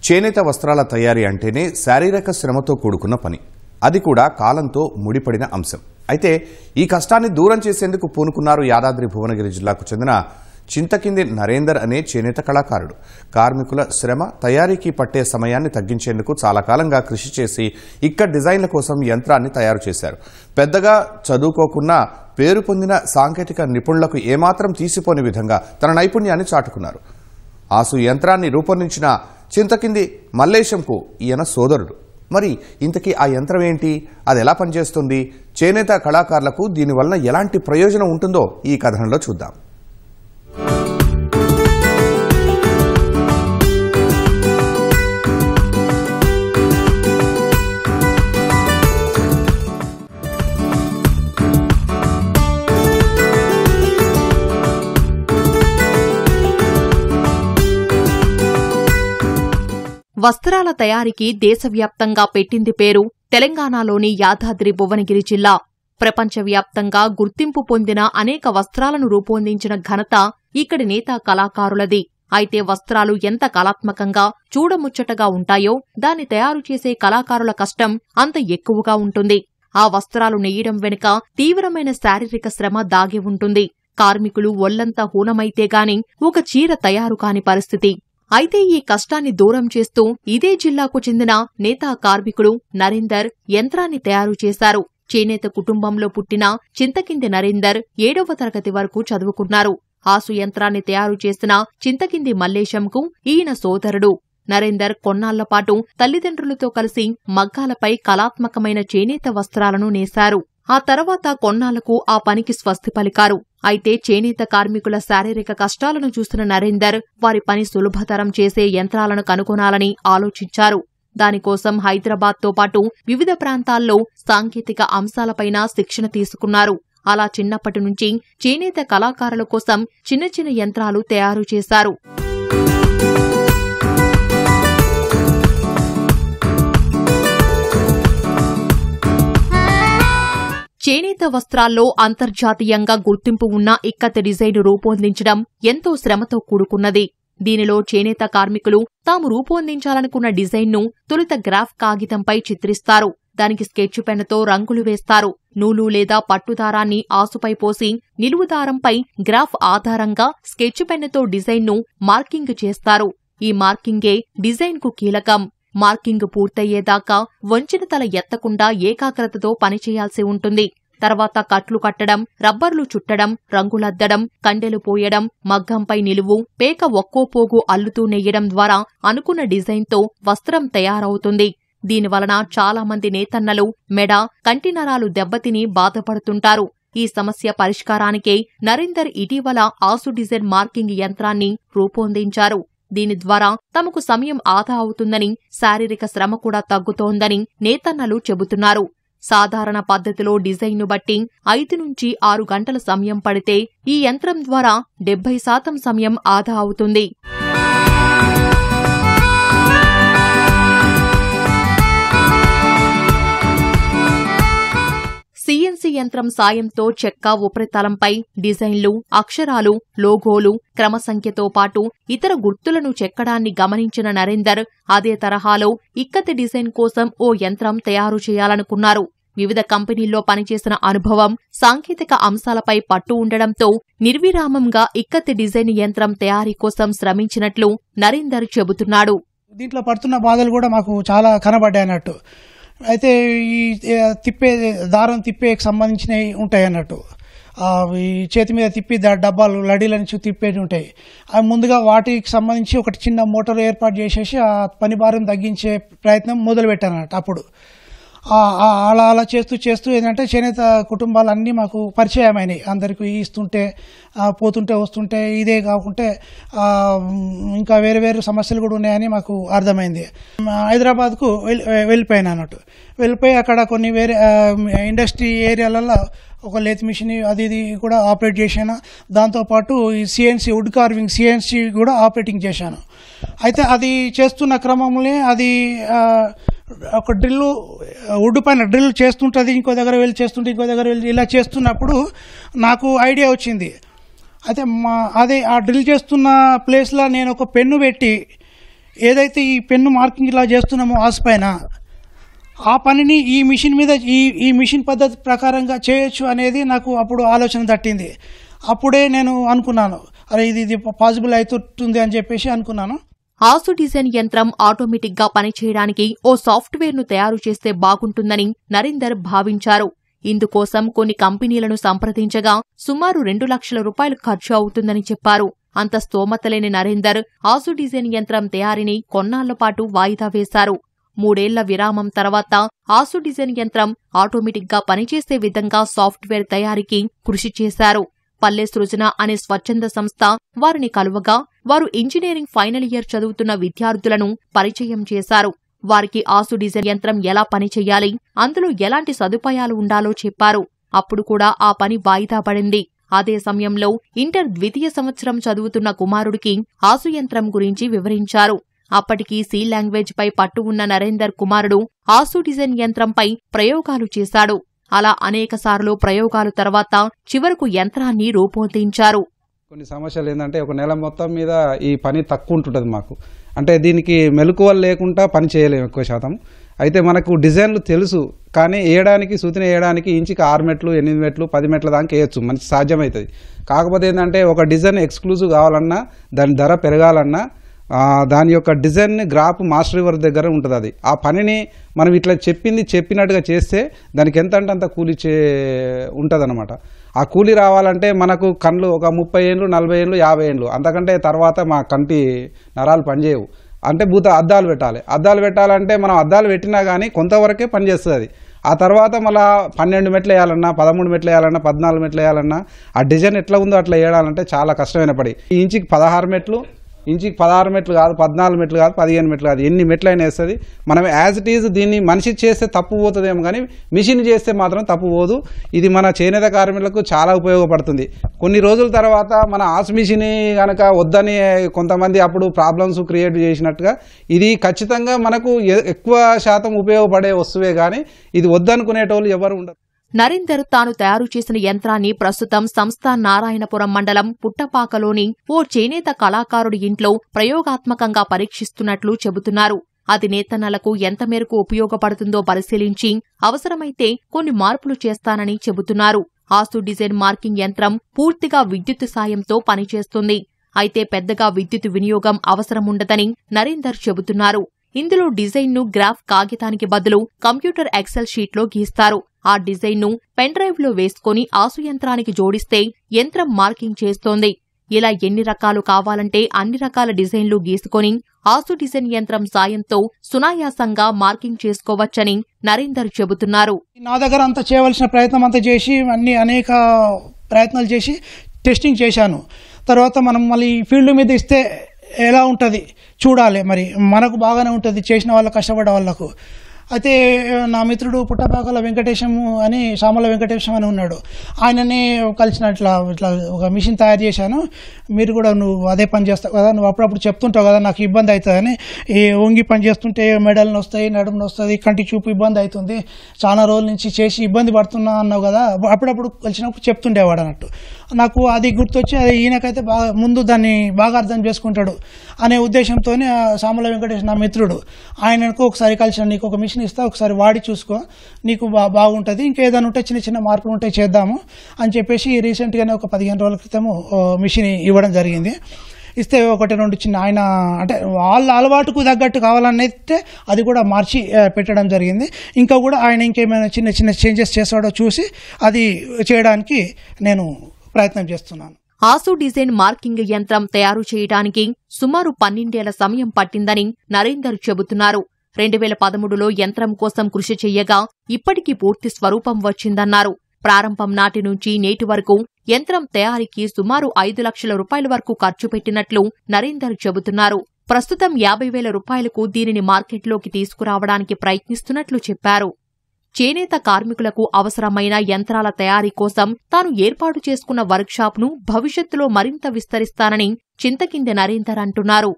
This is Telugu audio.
చేనేత వస్త్రాల తయారీ అంటేనే శారీరక శ్రమతో కూడుకున్న పని, అది కూడా కాలంతో ముడిపడిన అంశం. అయితే ఈ కష్టాన్ని దూరం చేసేందుకు పూనుకున్నారు యాదాద్రి భువనగిరి జిల్లాకు చెందిన చింతకింది నరేందర్ అనే చేనేత కళాకారుడు. కార్మికుల శ్రమ, తయారీకి పట్టే సమయాన్ని తగ్గించేందుకు చాలా కాలంగా కృషి చేసి ఇక్కడ డిజైన్ల కోసం యంత్రాన్ని తయారు చేశారు. పెద్దగా చదువుకోకున్నా పేరు పొందిన సాంకేతిక నిపుణులకు ఏమాత్రం తీసిపోని విధంగా తన నైపుణ్యాన్ని చాటుకున్నారు. ఆసు యంత్రాన్ని రూపొందించిన చింతకింది మల్లేశంకు ఈయన సోదరుడు. మరి ఇంతకీ ఆ యంత్రం ఏంటి, అది ఎలా పనిచేస్తుంది, చేనేత కళాకారులకు దీనివల్ల ఎలాంటి ప్రయోజనం ఉంటుందో ఈ కథనంలో చూద్దాం. వస్త్రాల తయారీకి దేశవ్యాప్తంగా పెట్టింది పేరు తెలంగాణలోని యాదాద్రి భువనగిరి జిల్లా. ప్రపంచవ్యాప్తంగా గుర్తింపు పొందిన అనేక వస్త్రాలను రూపొందించిన ఘనత ఇక్కడి నేత కళాకారులది. అయితే వస్త్రాలు ఎంత కళాత్మకంగా, చూడముచ్చటగా ఉంటాయో దాన్ని తయారు చేసే కళాకారుల కష్టం అంత ఎక్కువగా ఉంటుంది. ఆ వస్త్రాలు నెయ్యడం వెనుక తీవ్రమైన శారీరక శ్రమ దాగి ఉంటుంది. కార్మికులు ఒళ్లంతా హూనమైతేగాని ఒక చీర తయారు కాని పరిస్థితి. అయితే ఈ కష్టాన్ని దూరం చేస్తూ ఇదే జిల్లాకు చెందిన నేతా కార్మికుడు నరేందర్ యంత్రాన్ని తయారు చేశారు. చేనేత కుటుంబంలో పుట్టిన చింతకింది నరేందర్ 7వ తరగతి వరకు చదువుకున్నారు. ఆసు యంత్రాన్ని తయారు చేసిన చింతకింది మల్లేశంకు ఈయన సోదరుడు. నరేందర్ కొన్నాళ్లపాటు తల్లిదండ్రులతో కలిసి మగ్గాలపై కళాత్మకమైన చేనేత వస్త్రాలను నేశారు. ఆ తర్వాత కొన్నాళ్లకు ఆ పనికి స్వస్తి పలికారు. అయితే చేనేత కార్మికుల శారీరక కష్టాలను చూసిన నరేందర్ వారి పని సులభతరం చేసే యంత్రాలను కనుగొనాలని ఆలోచించారు. దానికోసం హైదరాబాద్తో పాటు వివిధ ప్రాంతాల్లో సాంకేతిక అంశాలపైన శిక్షణ తీసుకున్నారు. అలా చిన్నప్పటి నుంచి చేనేత కళాకారుల కోసం చిన్న చిన్న యంత్రాలు తయారు చేశారు. చేనేత వస్త్రాల్లో అంతర్జాతీయంగా గుర్తింపు ఉన్న ఇక్కత్ డిజైన్ రూపొందించడం ఎంతో శ్రమతో కూడుకున్నది. దీనిలో చేనేత కార్మికులు తాము రూపొందించాలనుకున్న డిజైన్ను తొలుత గ్రాఫ్ కాగితంపై చిత్రిస్తారు. దానికి స్కెచ్ పెన్నుతో రంగులు వేస్తారు. నూలు లేదా పట్టుదారాన్ని ఆసుపై పోసి నిలువుదారంపై గ్రాఫ్ ఆధారంగా స్కెచ్ పెన్నుతో డిజైన్ను మార్కింగ్ చేస్తారు. ఈ మార్కింగే డిజైన్కు కీలకం. మార్కింగ్ పూర్తయ్యేదాకా వంచిన తల ఎత్తకుండా ఏకాగ్రతతో పనిచేయాల్సి ఉంటుంది. తర్వాత కట్లు కట్టడం, రబ్బర్లు చుట్టడం, రంగులద్దడం, కండెలు పోయడం, మగ్గంపై నిలువు, పేక ఒక్కో పోగు అల్లుతూ నెయ్యడం ద్వారా అనుకున్న డిజైన్తో వస్త్రం తయారవుతుంది. దీనివలన చాలా మంది నేతన్నలు మెడ, కంటినరాలు దెబ్బతిని బాధపడుతుంటారు. ఈ సమస్య పరిష్కారానికే నరేందర్ ఇటీవల ఆసు డిజైన్ మార్కింగ్ యంత్రాన్ని రూపొందించారు. దీని ద్వారా తమకు సమయం ఆదా అవుతుందని, శారీరక శ్రమ కూడా తగ్గుతోందని నేతన్నలు చెబుతున్నారు. సాధారణ పద్ధతిలో డిజైన్ను బట్టి 5 నుంచి 6 గంటల సమయం పడితే ఈ యంత్రం ద్వారా 70% సమయం ఆదా అవుతుంది. సిఎన్సి యంత్రం సాయంతో చెక్క ఉపరితలంపై డిజైన్లు, అక్షరాలు, లోగోలు, క్రమసంఖ్యతో పాటు ఇతర గుర్తులను చెక్కడాన్ని గమనించిన నరేందర్ అదే తరహాలో ఇక్కత్ డిజైన్ కోసం ఓ యంత్రం తయారు చేయాలనుకున్నారు. వివిధ కంపెనీల్లో పనిచేసిన అనుభవం, సాంకేతిక అంశాలపై పట్టు ఉండడంతో నిర్విరామంగా ఇక్కత్ డిజైన్ యంత్రం తయారీ కోసం శ్రమించినట్లు నరేందర్ చెబుతున్నాడు. దీంట్లో పడుతున్న బాధలు కూడా మాకు చాలా కనబడ్డాయి అన్నట్టు. అయితే ఈ దారం తిప్పేకి సంబంధించినవి ఉంటాయి అన్నట్టు. ఈ చేతి మీద తిప్పి డబ్బాలు లడీల నుంచి తిప్పేవి ఉంటాయి. అవి ముందుగా వాటికి సంబంధించి ఒకటి చిన్న మోటార్ ఏర్పాటు చేసేసి ఆ పని భారం తగ్గించే ప్రయత్నం మొదలుపెట్టాను అన్నట్టు. అప్పుడు అలా చేస్తూ ఏంటంటే చేనేత కుటుంబాలన్నీ మాకు పరిచయమైనవి. అందరికీ ఇస్తుంటే పోతుంటే వస్తుంటే ఇదే కాకుంటే ఇంకా వేరే వేరే సమస్యలు కూడా ఉన్నాయని మాకు అర్థమైంది. హైదరాబాద్కు వెళ్ళిపోయాను అన్నట్టు. వెళ్ళిపోయి అక్కడ కొన్ని వేరే ఇండస్ట్రీ ఏరియాలలో ఒక లేత్ మిషన్ అది కూడా ఆపరేట్ చేశాను. దాంతోపాటు ఈ సిఎన్సి వుడ్ కార్వింగ్ సిఎన్సి కూడా ఆపరేటింగ్ చేశాను. అయితే అది చేస్తున్న క్రమంలో అది ఒక డ్రిల్ వుడ్ పైన డ్రిల్ చేస్తుంటుంది, ఇంకో దగ్గర వెళ్ళి చేస్తుంటే ఇంకో దగ్గర వెళ్ళి ఇలా చేస్తున్నప్పుడు నాకు ఐడియా వచ్చింది. అయితే అదే ఆ డ్రిల్ చేస్తున్న ప్లేస్లో నేను ఒక పెన్ను పెట్టి ఏదైతే ఈ పెన్ను మార్కింగ్ ఇలా చేస్తున్నామో ఆస్ పైన ఆ పనిని ఈ మిషన్ మీద ఈ మిషన్ పద్ధతి ప్రకారంగా చేయొచ్చు అనేది నాకు అప్పుడు ఆలోచన తట్టింది. అప్పుడే నేను అనుకున్నాను, అరే ఇది పాసిబుల్ అవుతుంది అని చెప్పేసి అనుకున్నాను. ఆసు డిజైన్ యంత్రం ఆటోమేటిక్ గా పనిచేయడానికి ఓ సాఫ్ట్వేర్ ను తయారు చేస్తే బాగుంటుందని నరేందర్ భావించారు. ఇందుకోసం కొన్ని కంపెనీలను సంప్రదించగా సుమారు 2 లక్షల రూపాయలు ఖర్చు అవుతుందని చెప్పారు. అంత స్తోమతలేని నరేందర్ ఆసు డిజైన్ యంత్రం తయారీని కొన్నాళ్లపాటు వాయిదా వేశారు. 3 ఏళ్ల విరామం తర్వాత ఆసు డిజైన్ యంత్రం ఆటోమేటిక్ గా పనిచేసే విధంగా సాఫ్ట్వేర్ తయారీకి కృషి చేశారు. పల్లె సృజన అనే స్వచ్ఛంద సంస్థ వారిని కలువగా వారు ఇంజనీరింగ్ ఫైనల్ ఇయర్ చదువుతున్న విద్యార్థులను పరిచయం చేశారు. వారికి ఆసు డిజైన్ యంత్రం ఎలా పనిచెయ్యాలి, అందులో ఎలాంటి సదుపాయాలు ఉండాలో చెప్పారు. అప్పుడు కూడా ఆ పని వాయిదా పడింది. అదే సమయంలో ఇంటర్ ద్వితీయ సంవత్సరం చదువుతున్న కుమారుడికి ఆసు యంత్రం గురించి వివరించారు. అప్పటికి సి లాంగ్వేజ్ పై పట్టు ఉన్న నరేందర్ కుమారుడు ఆసు డిజైన్ యంత్రంపై ప్రయోగాలు చేశాడు. అలా అనేకసార్లు ప్రయోగాలు తర్వాత చివరకు యంత్రాన్ని రూపొందించారు. కొన్ని సమస్యలు ఏంటంటే ఒక నెల మొత్తం మీద ఈ పని తక్కువ ఉంటుంటుంది మాకు. అంటే దీనికి మెలకువలు లేకుండా పని చేయలేము ఎక్కువ శాతం. అయితే మనకు డిజైన్లు తెలుసు, కానీ వేయడానికి సూచన వేయడానికి ఇంచుకి 6 మెట్లు 8 మెట్లు 10 మెట్ల దాకా వేయచ్చు, మనకి సాధ్యమవుతుంది. కాకపోతే ఏంటంటే ఒక డిజైన్ ఎక్స్క్లూజివ్ కావాలన్నా, దాని ధర పెరగాలన్నా దాని యొక్క డిజైన్ గ్రాఫ్ మాస్టర్ ఎవరి దగ్గర ఉంటుంది. అది ఆ పనిని మనం ఇట్లా చెప్పినట్టుగా చేస్తే దానికి ఎంత అంటే అంత కూలి ఉంటుందన్నమాట. ఆ కూలి రావాలంటే మనకు కళ్ళు ఒక 30 ఏళ్ళు 40 ఏళ్ళు 50 ఏళ్ళు అంతకంటే తర్వాత మా కంటి నరాలు పనిచేయవు. అంటే అద్దాలు పెట్టాలంటే మనం అద్దాలు పెట్టినా కానీ కొంతవరకే పనిచేస్తుంది. ఆ తర్వాత మళ్ళీ 12 మెట్లు వేయాలన్నా 13 మెట్లు వేయాలన్నా 14 మెట్లు వేయాలన్నా ఆ డిజైన్ ఎట్లా ఉందో అట్లా వేయాలంటే చాలా కష్టమైన పడి. ఈ ఇంచుకి 16 మెట్లు కాదు, 14 మెట్లు కాదు, 15 మెట్లు కాదు, ఎన్ని మెట్లు అయినా వేస్తుంది. మనం యాజ్ ఇట్ ఈజ్ దీన్ని మనిషి చేస్తే తప్పు పోతుందేమో కానీ మిషన్ చేస్తే మాత్రం తప్పు పోదు. ఇది మన చేనేత కార్మికులకు చాలా ఉపయోగపడుతుంది. కొన్ని రోజుల తర్వాత మన ఆసు మిషన్ కనుక వద్దని కొంతమంది అప్పుడు ప్రాబ్లమ్స్ క్రియేట్ చేసినట్టుగా ఇది ఖచ్చితంగా మనకు ఎక్కువ శాతం ఉపయోగపడే వస్తువే కానీ ఇది వద్దనుకునేటోళ్ళు ఎవరు ఉండరు. నరేందర్ తాను తయారు చేసిన యంత్రాన్ని ప్రస్తుతం సంస్థ నారాయణపురం మండలం పుట్టపాకలోని ఓ చేనేత కళాకారుడి ఇంట్లో ప్రయోగాత్మకంగా పరీక్షిస్తున్నట్లు చెబుతున్నారు. అది నేతన్నలకు ఎంత మేరకు ఉపయోగపడుతుందో పరిశీలించి అవసరమైతే కొన్ని మార్పులు చేస్తానని చెబుతున్నారు. ఆసు డిజైన్ మార్కింగ్ యంత్రం పూర్తిగా విద్యుత్ సాయంతో పనిచేస్తుంది. అయితే పెద్దగా విద్యుత్ వినియోగం అవసరముండదని నరేందర్ చెబుతున్నారు. ఇందులో డిజైన్ను గ్రాఫ్ కాగితానికి బదులు కంప్యూటర్ ఎక్సెల్ షీట్లో గీస్తారు. ఆ డిజైన్ను పెన్ డ్రైవ్లో వేసుకుని ఆసు యంత్రానికి జోడిస్తే యంత్రం మార్కింగ్ చేస్తోంది. ఇలా ఎన్ని రకాలు కావాలంటే అన్ని రకాల డిజైన్లు గీసుకొని ఆసు డిజైన్ యంత్రం సాయంతో సునాయాసంగా మార్కింగ్ చేసుకోవచ్చని నరేందర్ చెబుతున్నారు. నా దగ్గర అంతా చేయవలసిన ప్రయత్నం అంతా చేసి అనేక ప్రయత్నాలు చేసి టెస్టింగ్ చేశాను. తర్వాత మనం మళ్ళీ ఫీల్డ్ మీద ఇస్తే ఎలా ఉంటుంది చూడాలి. మరి మనకు బాగానే ఉంటుంది చేసిన వాళ్ళకు, కష్టపడ్డ వాళ్ళకు. అయితే నా మిత్రుడు పుట్టపాకల వెంకటేశము అని, సామల వెంకటేశం అని ఉన్నాడు. ఆయనని కలిసిన ఇట్లా ఒక మిషన్ తయారు చేశాను, మీరు కూడా నువ్వు అదే పని చేస్తావు కదా, నువ్వు అప్పుడప్పుడు చెప్తుంటావు కదా నాకు ఇబ్బంది అవుతుందని, ఈ వంగి పని చేస్తుంటే మెడలు వస్తాయి, నడుము వస్తుంది, కంటి చూపు ఇబ్బంది అవుతుంది, చాలా రోజుల నుంచి చేసి ఇబ్బంది పడుతున్నా అన్నావు కదా, అప్పుడప్పుడు కలిసినప్పుడు చెప్తుండేవాడు అన్నట్టు. నాకు అది గుర్తొచ్చి అది ఈయనకైతే బాగా ముందు దాన్ని బాగా అర్థం చేసుకుంటాడు అనే ఉద్దేశంతోనే సామల వెంకటేష్ నా మిత్రుడు ఆయనకు ఒకసారి కలిసిన, నీకు ఒక మిషన్ ఇస్తా, ఒకసారి వాడి చూసుకో, నీకు బాగుంటుంది, ఇంకేదైనా ఉంటే చిన్న చిన్న మార్పులు ఉంటే చేద్దాము అని చెప్పేసి రీసెంట్గానే ఒక 15 రోజుల క్రితము మిషన్ ఇవ్వడం జరిగింది. ఇస్తే 1-2 చిన్న ఆయన అంటే వాళ్ళ అలవాటుకు తగ్గట్టు కావాలనైతే అది కూడా మార్చి పెట్టడం జరిగింది. ఇంకా కూడా ఆయన ఇంకేమైనా చిన్న చిన్న చేంజెస్ చేస్తాడో చూసి అది చేయడానికి నేను ప్రయత్నం చేస్తున్నాను. ఆసు డిజైన్ మార్కింగ్ యంత్రం తయారు చేయడానికి సుమారు 12 ఏళ్ల సమయం పట్టిందని నరేందర్ చెబుతున్నారు. 2013లో యంత్రం కోసం కృషి చెయ్యగా ఇప్పటికి పూర్తి స్వరూపం వచ్చిందన్నారు. ప్రారంభం నాటి నుంచి నేటి వరకు యంత్రం తయారీకి సుమారు 5 లక్షల రూపాయల వరకు ఖర్చు పెట్టినట్లు నరేందర్ చెబుతున్నారు. ప్రస్తుతం 50,000 రూపాయలకు దీనిని మార్కెట్లోకి తీసుకురావడానికి ప్రయత్నిస్తున్నట్లు చెప్పారు. చేనేత కార్మికులకు అవసరమైన యంత్రాల తయారీ కోసం తాను ఏర్పాటు చేసుకున్న వర్క్షాప్ను భవిష్యత్తులో మరింత విస్తరిస్తానని చింతకింది నరేందర్ అంటున్నారు.